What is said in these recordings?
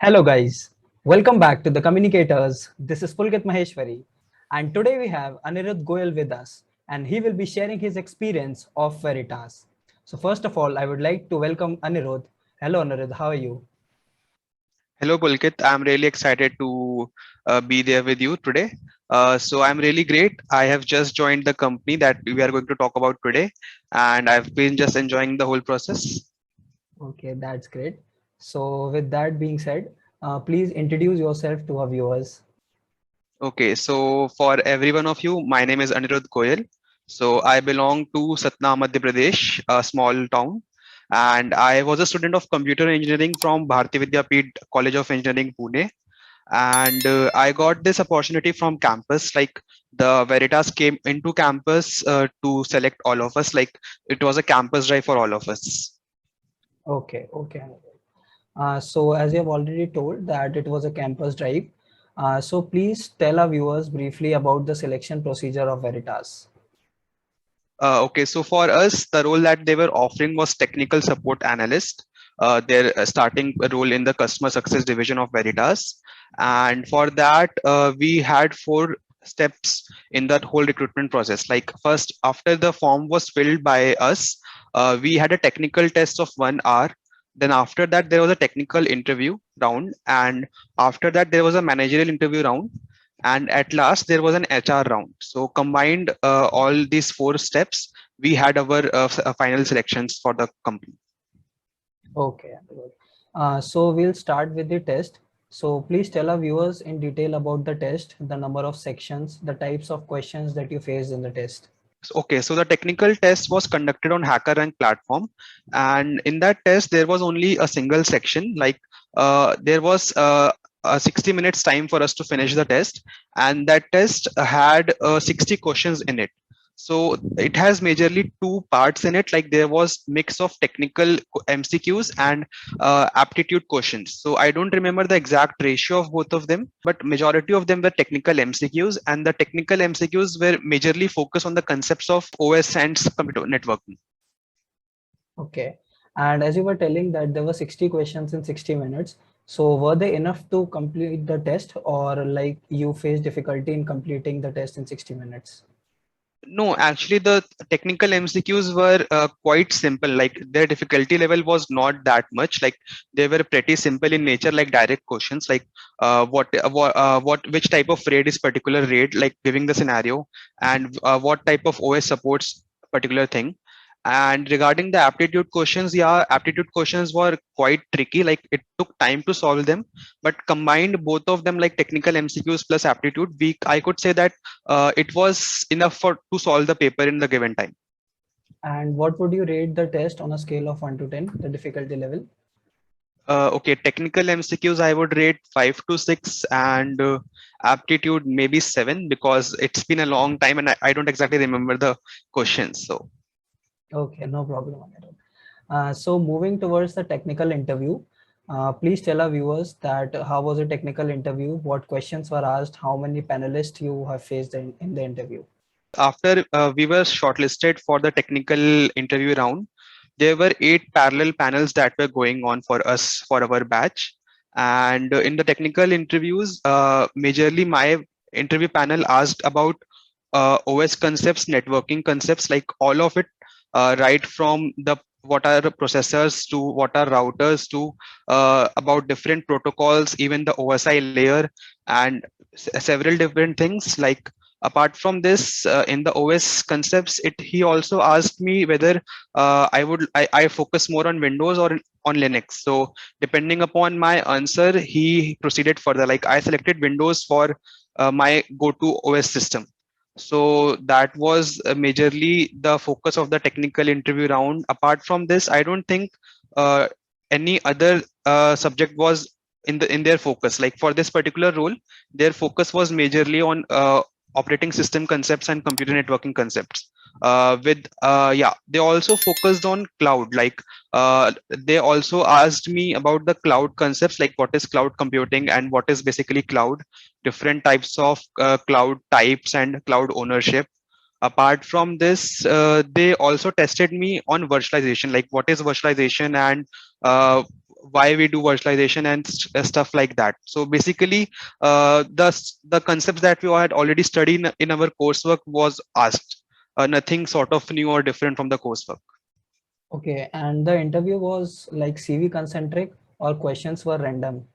Hello guys, welcome back to the Communicators. This is Pulkit Maheshwari, and today we have Anirudh Goyal with us, and he will be sharing his experience of Veritas. So first of all, I would like to welcome Anirudh. Hello Anirudh, how are you? Hello, Pulkit. I'm really excited to be there with you today. So I'm really great. I have just joined the company that we are going to talk about today, and I've been just enjoying the whole process. Okay, that's great. So with that being said, please introduce yourself to our viewers. Okay, so for every one of you, my name is Anirudh Goyal. So I belong to Satna, Madhya Pradesh, a small town, and I was a student of computer engineering from Bharati Vidyapeeth College of Engineering, Pune. And I got this opportunity from campus. Like the Veritas came into campus to select all of us. Like it was a campus drive for all of us. Okay, Anirudh. So as you have already told that it was a campus drive, so please tell our viewers briefly about the selection procedure of Veritas. Okay, so for us, the role that they were offering was technical support analyst. Their starting role in the customer success division of Veritas, and for that, we had four steps in that whole recruitment process. Like first, after the form was filled by us, we had a technical test of 1 hour. Then after that, there was a technical interview round, and after that, there was a managerial interview round, and at last there was an HR round. So combined all these four steps, we had our final selections for the company. Okay, good. So we'll start with the test. So please tell our viewers in detail about the test, the number of sections, the types of questions that you faced in the test. Okay, so the technical test was conducted on HackerRank platform, and in that test there was only a single section. Like there was a 60 minutes time for us to finish the test, and that test had 60 questions in it. So it has majorly two parts in it. Like there was mix of technical MCQs and aptitude questions. So I don't remember the exact ratio of both of them, but majority of them were technical MCQs, and the technical MCQs were majorly focused on the concepts of OS and computer networking. Okay. And as you were telling that there were 60 questions in 60 minutes. So were they enough to complete the test, or like you faced difficulty in completing the test in 60 minutes? No, actually, the technical MCQs were quite simple. Like their difficulty level was not that much. Like they were pretty simple in nature, like direct questions, like which type of raid is particular raid, like giving the scenario, and what type of OS supports particular thing. And regarding the aptitude questions, yeah, aptitude questions were quite tricky. Like it took time to solve them, but combined both of them, like technical MCQs plus aptitude, we I could say that it was enough for to solve the paper in the given time. And what would you rate the test on a scale of 1 to 10, the difficulty level? Okay, technical MCQs I would rate 5 to 6, and aptitude maybe 7, because it's been a long time and I don't exactly remember the questions. So Okay, no problem. Anirudh. So moving towards the technical interview, please tell our viewers that how was a technical interview, what questions were asked, how many panelists you have faced in the interview. after we were shortlisted for the technical interview round, there were 8 parallel panels that were going on for us for our batch. And in the technical interviews, majorly my interview panel asked about OS concepts, networking concepts, like all of it, right from the what are the processors to what are routers to about different protocols, even the OSI layer, and several different things. Like apart from this, in the OS concepts, it he also asked me whether I focus more on Windows or on Linux. So depending upon my answer, he proceeded further. Like I selected Windows for my go-to OS system. So that was majorly the focus of the technical interview round. Apart from this, I don't think uh, any other subject was in their focus. Like for this particular role, their focus was majorly on operating system concepts and computer networking concepts. Yeah, they also focused on cloud. Like they also asked me about the cloud concepts, like what is cloud computing and what is basically cloud, different types of cloud types and cloud ownership. Apart from this, they also tested me on virtualization, like what is virtualization and uh, why we do virtualization and stuff like that. So basically, the concepts that we had already studied in our coursework was asked. Nothing sort of new or different from the coursework. Okay, and the interview was like CV concentric or questions were random?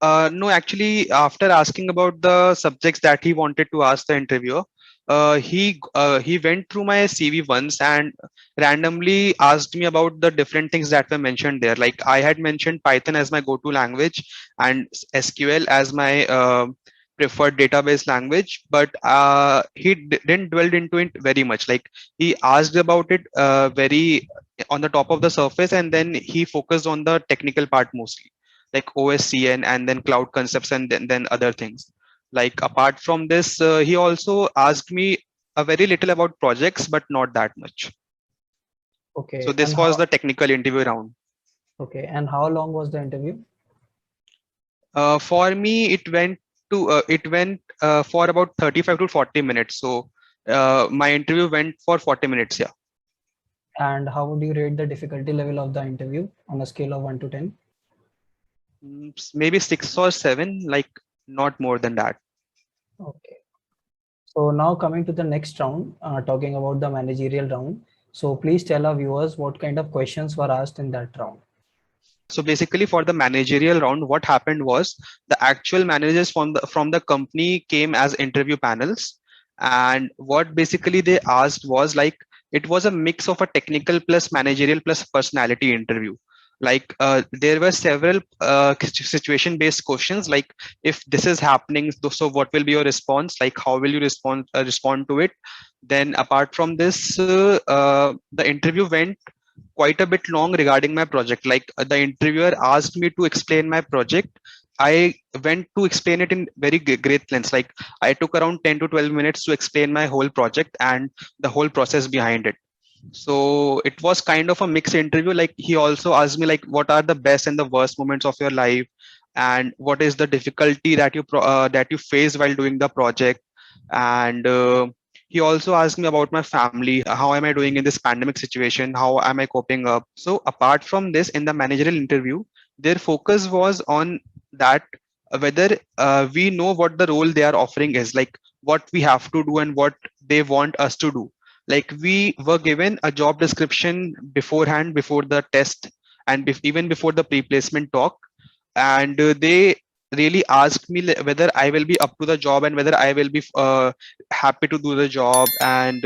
No, actually, after asking about the subjects that he wanted to ask the interviewer, he went through my CV once and randomly asked me about the different things that were mentioned there. Like I had mentioned Python as my go-to language and SQL as my preferred database language, but he didn't dwell into it very much. Like he asked about it very on the top of the surface, and then he focused on the technical part mostly, like OSCN and then cloud concepts and then other things. Like apart from this, he also asked me a very little about projects, but not that much. So Okay, and this was the technical interview round. how long was the interview? For me, it went for about 35 to 40 minutes. So my interview went for 40 minutes. Yeah. And how would you rate the difficulty level of the interview on a scale of 1 to 10? Maybe 6 or 7, like not more than that. Okay. So now coming to the next round, talking about the managerial round. So please tell our viewers what kind of questions were asked in that round. So basically, for the managerial round, what happened was the actual managers from the company came as interview panels, and what basically they asked was like it was a mix of a technical plus managerial plus personality interview. Like there were several situation based questions, like if this is happening, so what will be your response? Like how will you respond to it? Then apart from this, the interview went quite a bit long regarding my project. Like the interviewer asked me to explain my project. I went to explain it in very great lengths. Like I took around 10 to 12 minutes to explain my whole project and the whole process behind it. So it was kind of a mixed interview. Like he also asked me like what are the best and the worst moments of your life, and what is the difficulty that that you face while doing the project. And he also asked me about my family, how am I doing in this pandemic situation, how am I coping up. So apart from this, in the managerial interview, their focus was on that, whether we know what the role they are offering is, like what we have to do and what they want us to do. Like we were given a job description beforehand, before the test, and even before the pre-placement talk, and they really asked me whether I will be up to the job and whether I will be happy to do the job, and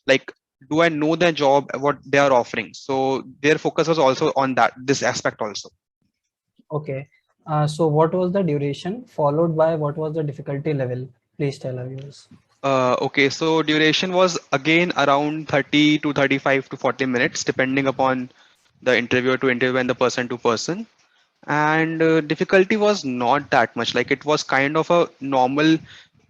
like do I know the job what they are offering. So their focus was also on that, this aspect also. Okay. So what was the duration followed by what was the difficulty level? Please tell our viewers. Okay, so duration was again around 30 to 35 to 40 minutes, depending upon the interviewer to interview and the person to person. And difficulty was not that much. Like it was kind of a normal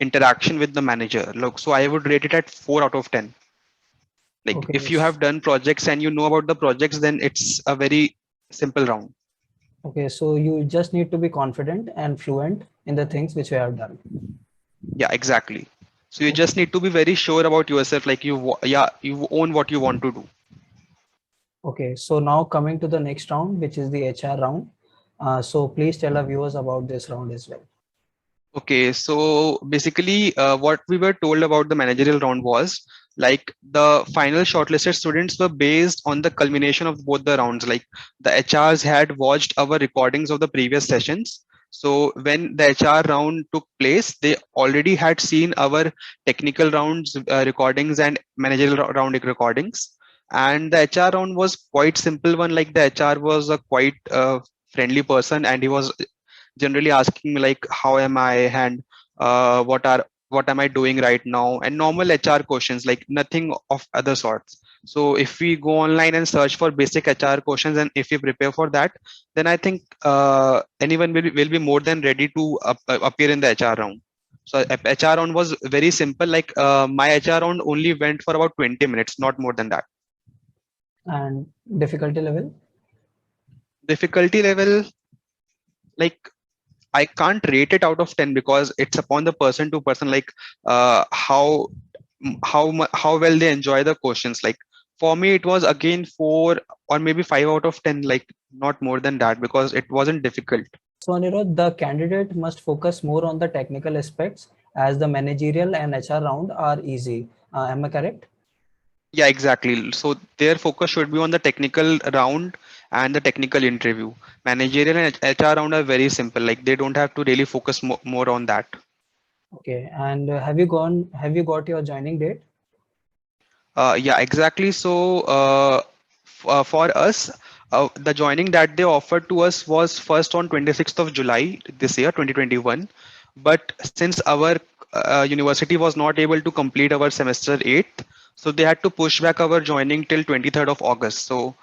interaction with the manager. Look, so I would rate it at 4 out of 10. Like Okay. if you have done projects and you know about the projects, then it's a very simple round. Okay. So you just need to be confident and fluent in the things which you have done. Yeah, exactly. So you Okay. just need to be very sure about yourself. Like you own what you want to do. Okay. So now coming to the next round, which is the HR round. So please tell our viewers about this round as well. Okay, so basically, what we were told about the managerial round was like the final shortlisted students were based on the culmination of both the rounds. Like the HRs had watched our recordings of the previous sessions. So when the HR round took place, they already had seen our technical rounds recordings and managerial round recordings. And the HR round was quite simple one. Like the HR was a quite friendly person, and he was generally asking me like how am I, and what am I doing right now, and normal HR questions, like nothing of other sorts. So if we go online and search for basic HR questions, and if we prepare for that, then I think anyone will be more than ready to appear in the HR round. So HR round was very simple. Like my HR round only went for about 20 minutes, not more than that. And difficulty level? Difficulty level, like I can't rate it out of 10 because it's upon the person to person, like how well they enjoy the questions. Like for me, it was again 4 or maybe 5 out of 10. Like not more than that, because it wasn't difficult. So Anirudh, the candidate must focus more on the technical aspects as the managerial and HR round are easy. Am I correct? Yeah, exactly. So their focus should be on the technical round and the technical interview. Managerial and HR round are very simple. Like they don't have to really focus more on that. Okay. And have you got your joining date? Yeah, exactly. So for us, the joining that they offered to us was first on 26th of July this year, 2021. But since our university was not able to complete our semester 8th, so they had to push back our joining till 23rd of August. So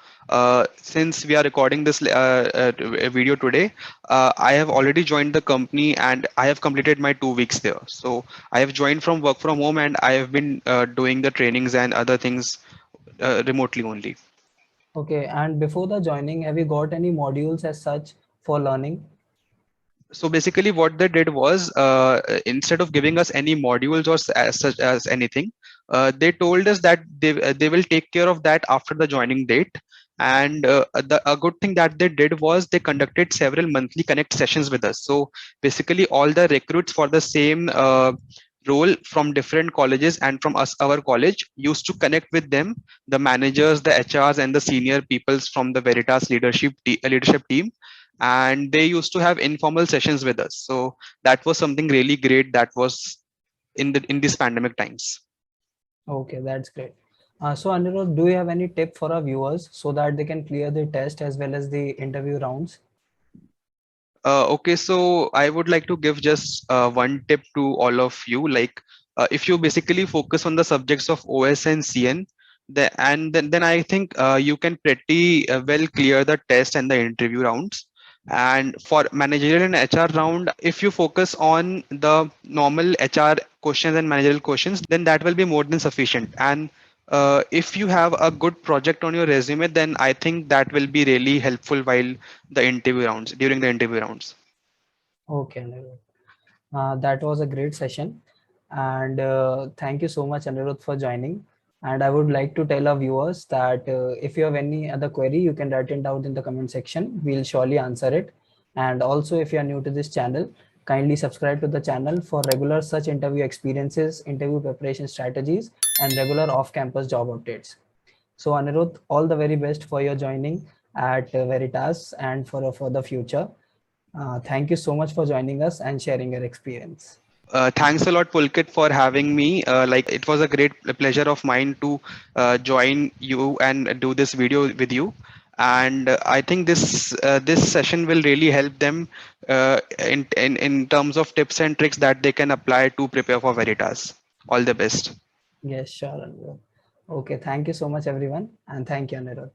since we are recording this video today, I have already joined the company and I have completed my 2 weeks there. So I have joined from work from home and I have been doing the trainings and other things remotely only. Okay. And before the joining, have you got any modules as such for learning? So basically what they did was, instead of giving us any modules or as such as anything, they told us that they will take care of that after the joining date. And a good thing that they did was they conducted several monthly connect sessions with us. So basically all the recruits for the same role from different colleges and from us, our college, used to connect with them, the managers, the HRs, and the senior peoples from the Veritas leadership team, and they used to have informal sessions with us. So that was something really great that was in these pandemic times. Okay, that's great. So Anirudh, do you have any tip for our viewers so that they can clear the test as well as the interview rounds? Okay, so I would like to give just one tip to all of you. Like, if you basically focus on the subjects of OS and CN, then I think you can pretty well clear the test and the interview rounds. And for managerial and HR round, if you focus on the normal HR questions and managerial questions, then that will be more than sufficient. And if you have a good project on your resume, then I think that will be really helpful while the interview rounds during the interview rounds. Okay, Anirudh. That was a great session. And thank you so much, Anirudh, for joining. And I would like to tell our viewers that if you have any other query, you can write it down in the comment section. We'll surely answer it. And also, if you are new to this channel, kindly subscribe to the channel for regular such interview experiences, interview preparation strategies, and regular off-campus job updates. So Anirudh, all the very best for your joining at Veritas and for the future. Thank you so much for joining us and sharing your experience. Thanks a lot, Pulkit, for having me. Like it was a great pleasure of mine to join you and do this video with you. And I think this session will really help them in terms of tips and tricks that they can apply to prepare for Veritas. All the best. Yes, sure, Anirudh. Okay, thank you so much, everyone, and thank you, Anirudh.